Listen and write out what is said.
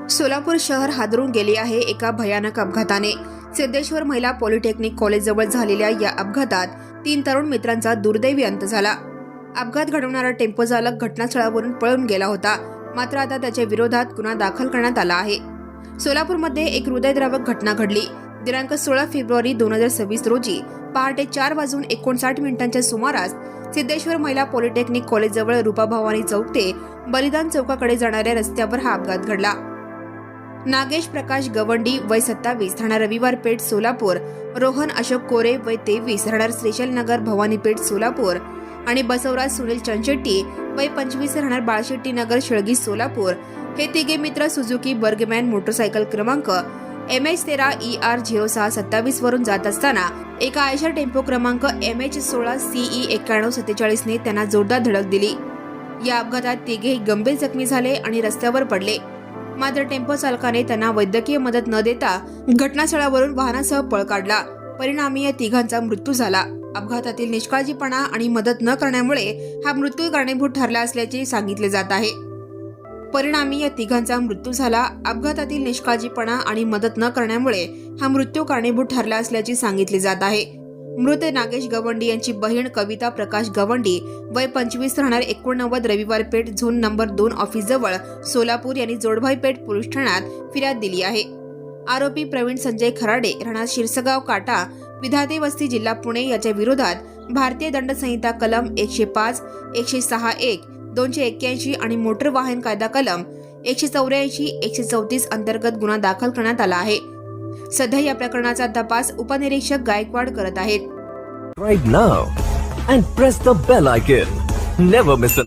सोलापूर शहर हादरून गेले आहे एका भयानक अपघाताने। सिद्धेश्वर महिला पॉलिटेक्निक कॉलेजजवळ झालेल्या या अपघातात 3 तरुण मित्रांचा दुर्दैवी अंत झाला। अपघात घडवणारा टेम्पो चालक घटनास्थळावरून पळून गेला होता, मात्र आता त्याच्या विरोधात गुन्हा दाखल करण्यात आला आहे। सोलापूरमध्ये एक हृदयद्रावक घटना घडली। दिनांक 16 फेब्रुवारी 2026 रोजी पहाटे 4:59 सुमारास सिद्धेश्वर महिला पॉलिटेक्निक कॉलेजजवळ रूपाभवानी चौक ते बलिदान चौकाकडे जाणाऱ्या रस्त्यावर हा अपघात घडला। नागेश प्रकाश गवंडी वय 27 राहणार रविवार पेठ सोलापूर, रोहन अशोक कोरे वय 23 राहणार श्रीशैल नगर भवानी पेठ सोलापूर आणि बसवराज सुनील चंचेट्टी वय 25 राहणार बाळशेट्टी नगर शेळगी सोलापूर हे तिघे मित्र सुझुकी बर्गमॅन मोटरसायकल क्रमांक MH13ER0627 वरून जात असताना एका आयशर टेम्पो क्रमांक MH16CE9147 ने त्यांना जोरदार धडक दिली। या अपघातात तिघेही गंभीर जखमी झाले आणि रस्त्यावर पडले, मात्र टेम्पो चालकाने त्यांना वैद्यकीय मदत न देता घटनास्थळावरून वाहनासह पळ काढला। परिणामी या तिघांचा मृत्यू झाला। अपघातातील निष्काळजीपणा आणि मदत न करण्यामुळे हा मृत्यू कारणीभूत ठरला असल्याचे सांगितले जात आहे। अपघातातील निष्काळजीपणा आणि मदत न करण्यामुळे हा मृत्यू कारणीभूत ठरला असल्याचे सांगितले जात आहे। मृत नागेश गवंडी यांची बहीण कविता प्रकाश गवंडी वय 25 राहणार 89 रविवार पेठ झोन नंबर 2 ऑफिस जवळ सोलापूर यांनी जोडभाई पेठ पोलीस ठाण्यात फिर्याद दिली आहे। आरोपी प्रवीण संजय खराडे राहणार शिरसगाव काटा विधाते वस्ती जिल्हा पुणे याच्या विरोधात भारतीय दंड संहिता कलम 105, 106(1), 281 आणि मोटर वाहन कायदा कलम 184, 134 अंतर्गत गुन्हा दाखल करण्यात आला आहे। सध्या या प्रकरणाचा तपास उपनिरीक्षक गायकवाड करत आहेत। Right now and press the bell icon. Never miss an